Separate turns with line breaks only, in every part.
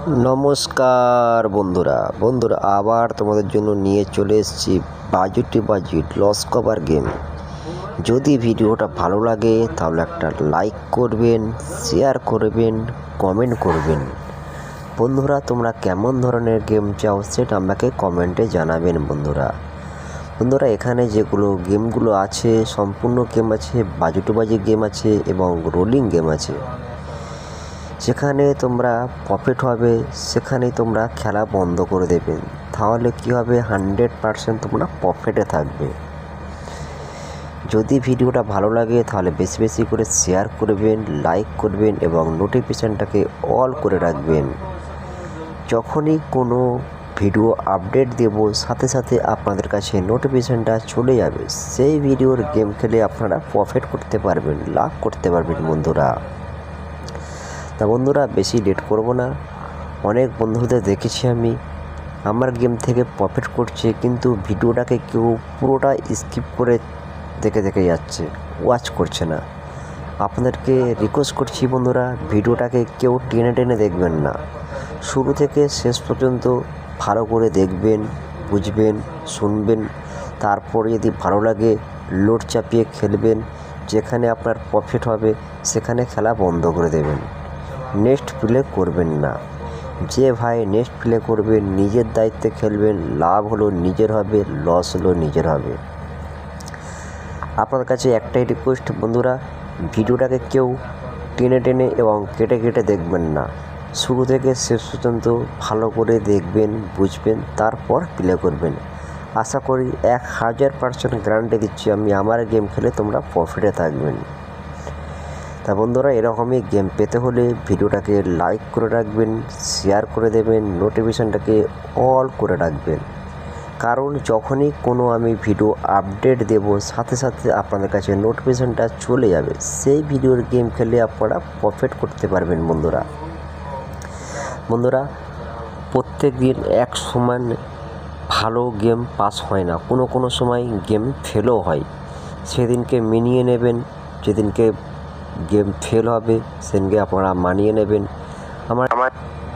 নমস্কার বন্ধুরা আবার তোমাদের জন্য নিয়ে চলে এসেছি বাজেট লস কভার গেম। যদি ভিডিওটা ভালো লাগে তাহলে একটা লাইক করবেন, শেয়ার করবেন, কমেন্ট করবেন। বন্ধুরা, তোমরা কেমন ধরনের গেম চাও সেটা আমাকে কমেন্টে জানাবেন। বন্ধুরা এখানে যেগুলো গেমগুলো আছে সম্পূর্ণ গেম আছে, বাজেট গেম আছে এবং রোলিং গেম আছে। যেখানে তোমরা প্রফিট হবে সেখানেই তোমরা খেলা বন্ধ করে দেবে। তাহলে কী হবে, 100% তোমরা প্রফিটে থাকবে। যদি ভিডিওটা ভালো লাগে তাহলে বেশি বেশি করে শেয়ার করবেন, লাইক করবেন এবং নোটিফিকেশানটাকে অল করে রাখবেন। যখনই কোনো ভিডিও আপডেট দেব সাথে সাথে আপনাদের কাছে নোটিফিকেশানটা চলে যাবে। সেই ভিডিওর গেম খেলে আপনারা প্রফিট করতে পারবেন, লাভ করতে পারবেন বন্ধুরা। বন্ধুরা বেশি লেট করব না। অনেক বন্ধুদের দেখেছি আমি আমার গেম থেকে প্রফিট করছে, কিন্তু ভিডিওটাকে কেউ পুরোটা স্কিপ করে দেখে যাচ্ছে, ওয়াচ করছে না। আপনাদেরকে রিকোয়েস্ট করছি বন্ধুরা, ভিডিওটাকে কেউ টেনে দেখবেন না, শুরু থেকে শেষ পর্যন্ত ভালো করে দেখবেন, বুঝবেন, শুনবেন। তারপরে যদি ভালো লাগে লোড চাপিয়ে খেলবেন। যেখানে আপনার প্রফিট হবে সেখানে খেলা বন্ধ করে দেবেন, নেক্সট প্লে করবেন না। যে ভাই নেক্সট প্লে করবেন নিজের দায়িত্বে খেলবেন, লাভ হলো নিজের হবে, লস হলো নিজের হবে। আপনার কাছে একটাই রিকোয়েস্ট বন্ধুরা, ভিডিওটাকে কেউ টেনে এবং কেটে দেখবেন না, শুরু থেকে শেষ পর্যন্ত ভালো করে দেখবেন, বুঝবেন, তারপর প্লে করবেন। আশা করি 1000% গ্যারান্টি দিচ্ছি আমি, আমার গেম খেলে তোমরা প্রফিটে থাকবেন। বন্ধুরা, এরকমই গেম পেতে হলে ভিডিওটাকে লাইক করে রাখবেন, শেয়ার করে দেবেন, নোটিফিকেশানটাকে অল করে রাখবেন। কারণ যখনই কোনো আমি ভিডিও আপডেট দেব সাথে সাথে আপনাদের কাছে নোটিফিকেশানটা চলে যাবে। সেই ভিডিওর গেম খেলে আপনারা প্রফিট করতে পারবেন বন্ধুরা। প্রত্যেক দিন এক সমান ভালো গেম পাস হয় না, কোনো সময় গেম ফেলও হয়। সেদিনকে মিনিয়ে নেবেন, যেদিনকে গেম ফেল হবে সেদিনকে আপনারা মানিয়ে নেবেন। আমার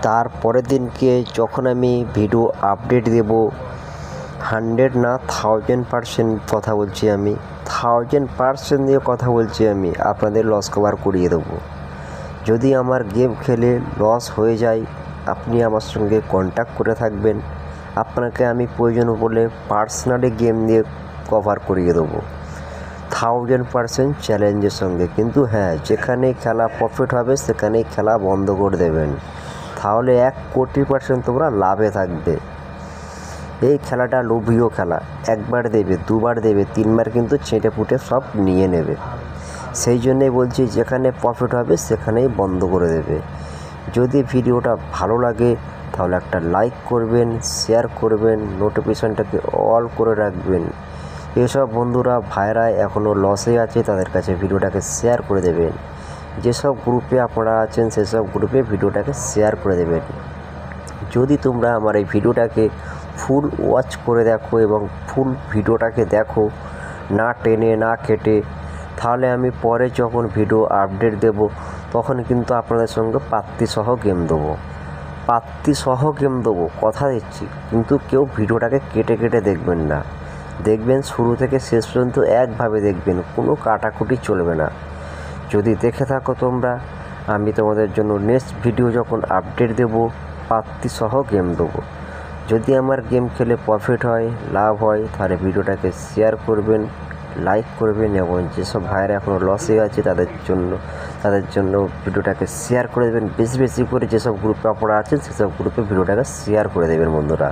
তারপরের দিনকে যখন আমি ভিডিও আপডেট দেব 100 না 1000% কথা বলছি আমি, 1000% দিয়ে কথা বলছি আমি, আপনাদের লস কভার করিয়ে দেবো। যদি আমার গেম খেলে লস হয়ে যায় আপনি আমার সঙ্গে কন্ট্যাক্ট করে থাকবেন, আপনাকে আমি প্রয়োজন বলে পার্সোনালি গেম দিয়ে কভার করিয়ে দেবো 1000% চ্যালেঞ্জের সঙ্গে। কিন্তু হ্যাঁ, যেখানে খেলা প্রফিট হবে সেখানেই খেলা বন্ধ করে দেবেন, তাহলে 1,000,000% তোমরা লাভে থাকবে। এই খেলাটা লোভীয় খেলা, একবার দেবে, দুবার দেবে, 3বার কিন্তু ছেঁটে ফুটে সব নিয়ে নেবে। সেই জন্যেই বলছি যেখানে প্রফিট হবে সেখানেই বন্ধ করে দেবে। যদি ভিডিওটা ভালো লাগে তাহলে একটা লাইক করবেন, শেয়ার করবেন, নোটিফিকেশানটাকে অল করে রাখবেন। এসব বন্ধুরা ভাইরা এখনও লসে আছে তাদের কাছে ভিডিওটাকে শেয়ার করে দেবেন। যেসব গ্রুপে আপনারা আছেন সেসব গ্রুপে ভিডিওটাকে শেয়ার করে দেবেন। যদি তোমরা আমার এই ভিডিওটাকে ফুল ওয়াচ করে দেখো এবং ফুল ভিডিওটাকে দেখো, না টেনে না কেটে, তাহলে আমি পরে যখন ভিডিও আপডেট দেব তখন কিন্তু আপনাদের সঙ্গে পাত্তিসহ গেম দেবো, কথা দিচ্ছি। কিন্তু কেউ ভিডিওটাকে কেটে দেখবেন না, দেখবেন শুরু থেকে শেষ পর্যন্ত একভাবে দেখবেন, কোনো কাটাকুটি চলবে না। যদি দেখে থাকো তোমরা, আমি তোমাদের জন্য নেক্সট ভিডিও যখন আপডেট দেব পাত্তিসহ গেম দেবো। যদি আমার গেম খেলে প্রফিট হয়, লাভ হয়, তাহলে ভিডিওটাকে শেয়ার করবেন, লাইক করবেন এবং যেসব ভাইরা এখনও লসে আছে তাদের জন্য ভিডিওটাকে শেয়ার করে দেবেন বেশি করে। যেসব গ্রুপে আপনারা আছেন সেসব গ্রুপে ভিডিওটাকে শেয়ার করে দেবেন বন্ধুরা।